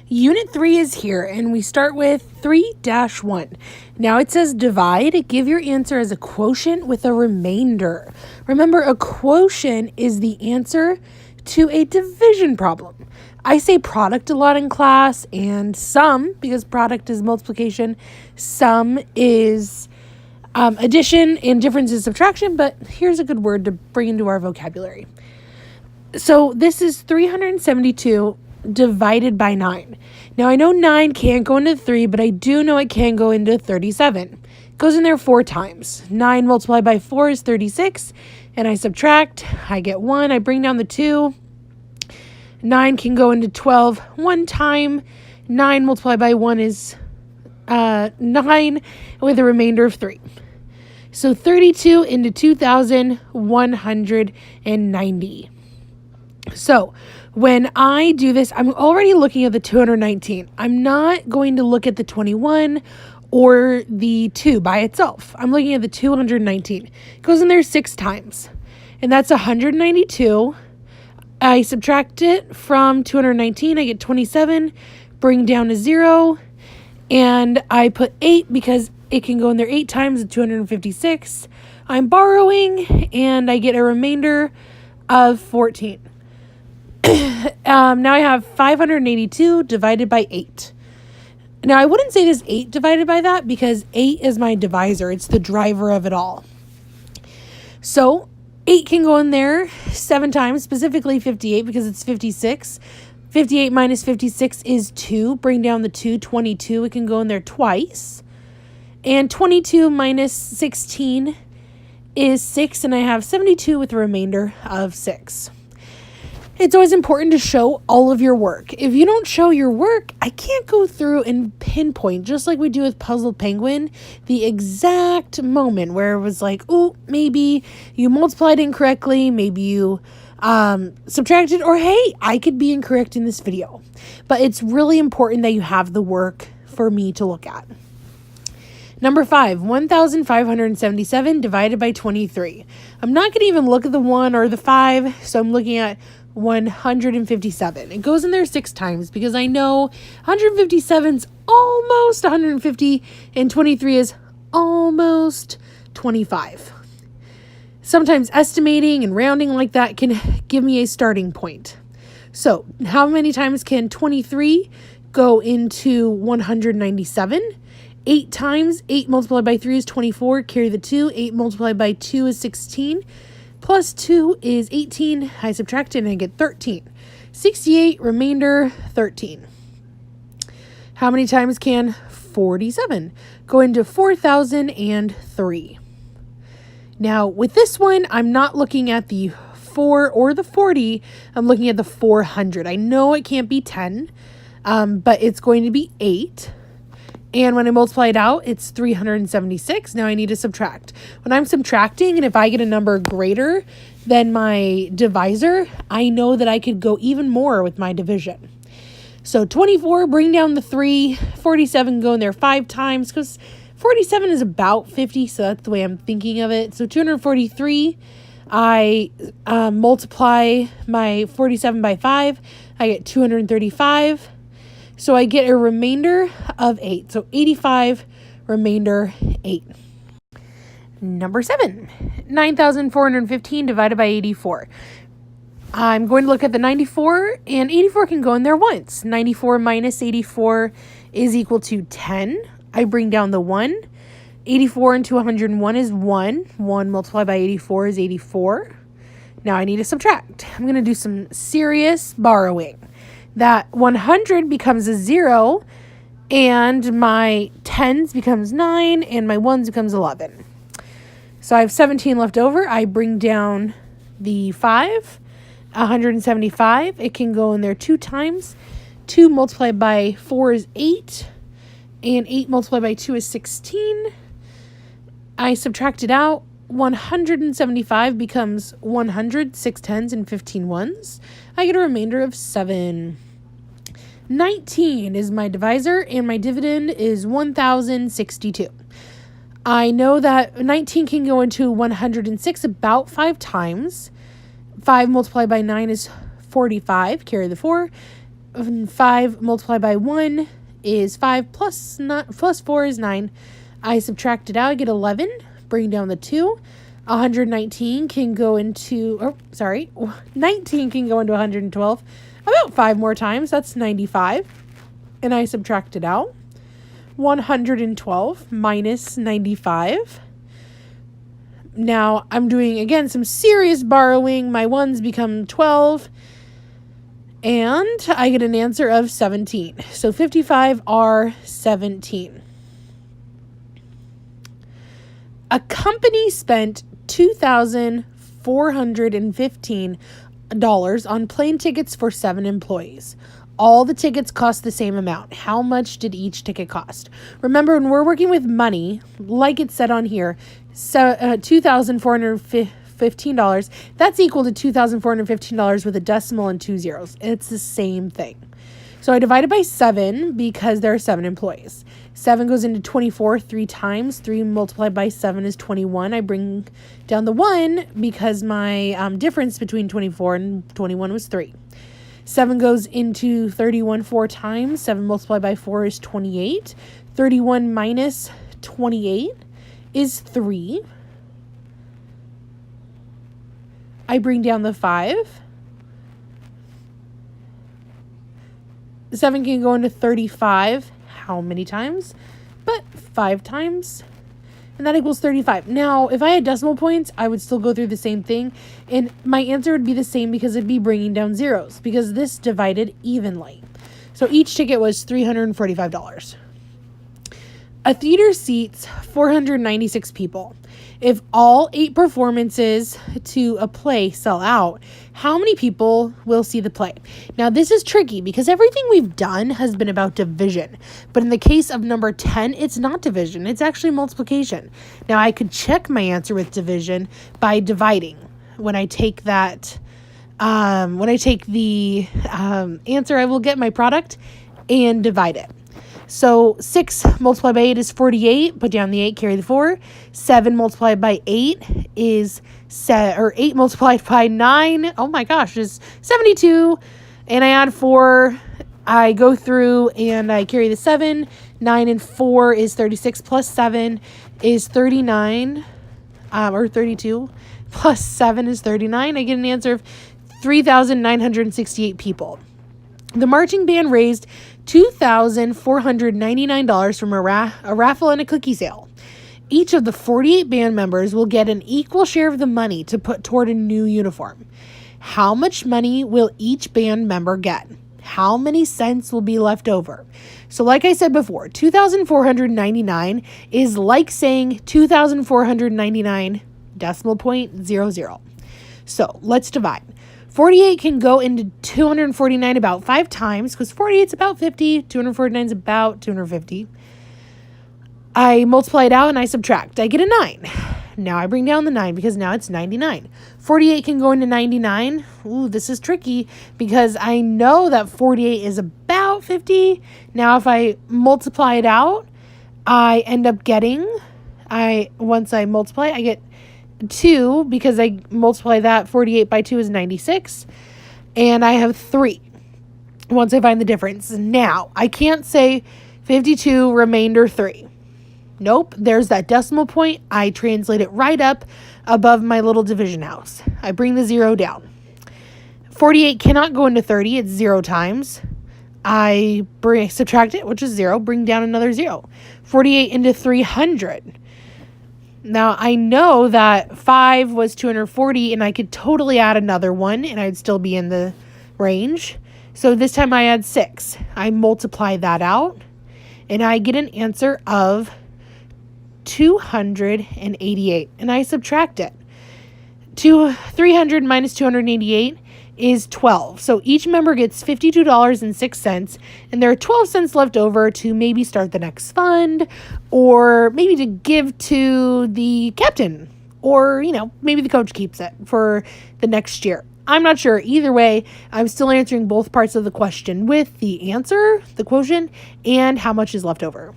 Unit 3 is here, and we start with 3-1. Now it says divide. Give your answer as a quotient with a remainder. Remember, a quotient is the answer to a division problem. I say product a lot in class, and sum, because product is multiplication, sum is addition, and difference is subtraction, but here's a good word to bring into our vocabulary. So this is 372 divided by 9. Now, I know 9 can't go into 3, but I do know it can go into 37. It goes in there 4 times. 9 multiplied by 4 is 36, and I subtract. I get 1. I bring down the 2. 9 can go into 12 one time. 9 multiplied by 1 is 9, with a remainder of 3. So 32 into 2,190. So when I do this, I'm already looking at the 219. I'm not going to look at the 21 or the 2 by itself. I'm looking at the 219. It goes in there 6 times, and that's 192. I subtract it from 219. I get 27, bring down a 0, and I put 8 because it can go in there 8 times at 256. I'm borrowing, and I get a remainder of 14. Now I have 582 divided by 8. Now I wouldn't say this 8 divided by that because 8 is my divisor. It's the driver of it all. So 8 can go in there 7 times, specifically 58 because it's 56. 58 minus 56 is 2. Bring down the 2, 22. It can go in there twice. And 22 minus 16 is 6, and I have 72 with a remainder of 6. It's always important to show all of your work. If you don't show your work, I can't go through and pinpoint, just like we do with Puzzle Penguin, the exact moment where it was like, oh, maybe you multiplied incorrectly, maybe you subtracted, or hey, I could be incorrect in this video. But it's really important that you have the work for me to look at. Number 5, 1,577 divided by 23. I'm not going to even look at the 1 or the 5, so I'm looking at 157. It goes in there 6 times because I know 157's almost 150 and 23 is almost 25. Sometimes estimating and rounding like that can give me a starting point. So how many times can 23 go into 197? 8 times. 8 multiplied by 3 is 24. Carry the 2. 8 multiplied by 2 is 16. Plus 2 is 18. I subtract it and I get 13. 68, remainder 13. How many times can 47 go into 4,003? Now, with this one, I'm not looking at the 4 or the 40. I'm looking at the 400. I know it can't be 10, but it's going to be 8. And when I multiply it out, it's 376. Now I need to subtract. When I'm subtracting, and if I get a number greater than my divisor, I know that I could go even more with my division. So 24, bring down the 3. 47, go in there 5 times because 47 is about 50, so that's the way I'm thinking of it. So 243, I multiply my 47 by 5. I get 235. So I get a remainder of 8. So 85, remainder 8. Number 7, 9,415 divided by 84. I'm going to look at the 94, and 84 can go in there once. 94 minus 84 is equal to 10. I bring down the 1. 84 into 101 is 1. 1 multiplied by 84 is 84. Now I need to subtract. I'm going to do some serious borrowing. That 100 becomes a 0, and my 10s becomes 9, and my 1s becomes 11. So I have 17 left over. I bring down the 5, 175. It can go in there 2 times. 2 multiplied by 4 is 8, and 8 multiplied by 2 is 16. I subtract it out. 175 becomes 100, 6 10s and 15 1s. I get a remainder of 7. 19 is my divisor, and my dividend is 1,062. I know that 19 can go into 106 about 5 times. 5 multiplied by 9 is 45. Carry the 4. 5 multiplied by 1 is 5 plus 4 is 9. I subtract it out, I get 11. Bring down the 2. 119 can go into, 19 can go into 112. About 5 more times, that's 95. And I subtract it out. 112 minus 95. Now I'm doing, again, some serious borrowing. My 1s become 12. And I get an answer of 17. So 55 are 17. A company spent $2,415 on plane tickets for 7 employees. All the tickets cost the same amount. How much did each ticket cost? Remember, when we're working with money, like it said on here, $2,415, that's equal to $2,415 with a decimal and 2 zeros. It's the same thing. So I divided by 7 because there are 7 employees. 7 goes into 24 3 times. 3 multiplied by 7 is 21. I bring down the 1 because my difference between 24 and 21 was 3. 7 goes into 31 4 times. 7 multiplied by 4 is 28. 31 minus 28 is 3. I bring down the 5. 7 can go into 35. How many times? But 5 times. And that equals 35. Now, if I had decimal points, I would still go through the same thing. And my answer would be the same because it'd be bringing down zeros. Because this divided evenly. So each ticket was $345. A theater seats 496 people. If all 8 performances to a play sell out, how many people will see the play? Now, this is tricky because everything we've done has been about division. But in the case of number 10, it's not division. It's actually multiplication. Now, I could check my answer with division by dividing. When I take that, the answer, I will get my product and divide it. So 6 multiplied by 8 is 48. Put down the 8, carry the 4. 7 multiplied by 8 is 8 multiplied by 9. Oh my gosh, is 72. And I add 4. I go through and I carry the 7. 9 and 4 is 36 plus 7 is 39. Or 32 plus 7 is 39. I get an answer of 3,968 people. The marching band raised $2,499 from a raffle and a cookie sale. Each of the 48 band members will get an equal share of the money to put toward a new uniform. How much money will each band member get? How many cents will be left over? So like I said before, 2,499 is like saying 2,499 decimal point 00. So let's divide. 48 can go into 249 about 5 times because 48 is about 50. 249 is about 250. I multiply it out and I subtract. I get a 9. Now I bring down the 9 because now it's 99. 48 can go into 99. Ooh, this is tricky because I know that 48 is about 50. Now if I multiply it out, I end up getting, once I multiply, I get 2 because I multiply that. 48 by 2 is 96. And I have 3 once I find the difference. Now, I can't say 52 remainder 3. Nope, there's that decimal point. I translate it right up above my little division house. I bring the 0 down. 48 cannot go into 30. It's 0 times. I subtract it, which is 0. Bring down another 0. 48 into 300. Now, I know that 5 was 240, and I could totally add another 1, and I'd still be in the range. So this time I add 6. I multiply that out, and I get an answer of 288, and I subtract it. 300 minus 288 is 12. So each member gets $52.06, and there are 12 cents left over to maybe start the next fund, or maybe to give to the captain, or, maybe the coach keeps it for the next year. I'm not sure. Either way, I'm still answering both parts of the question with the answer, the quotient, and how much is left over.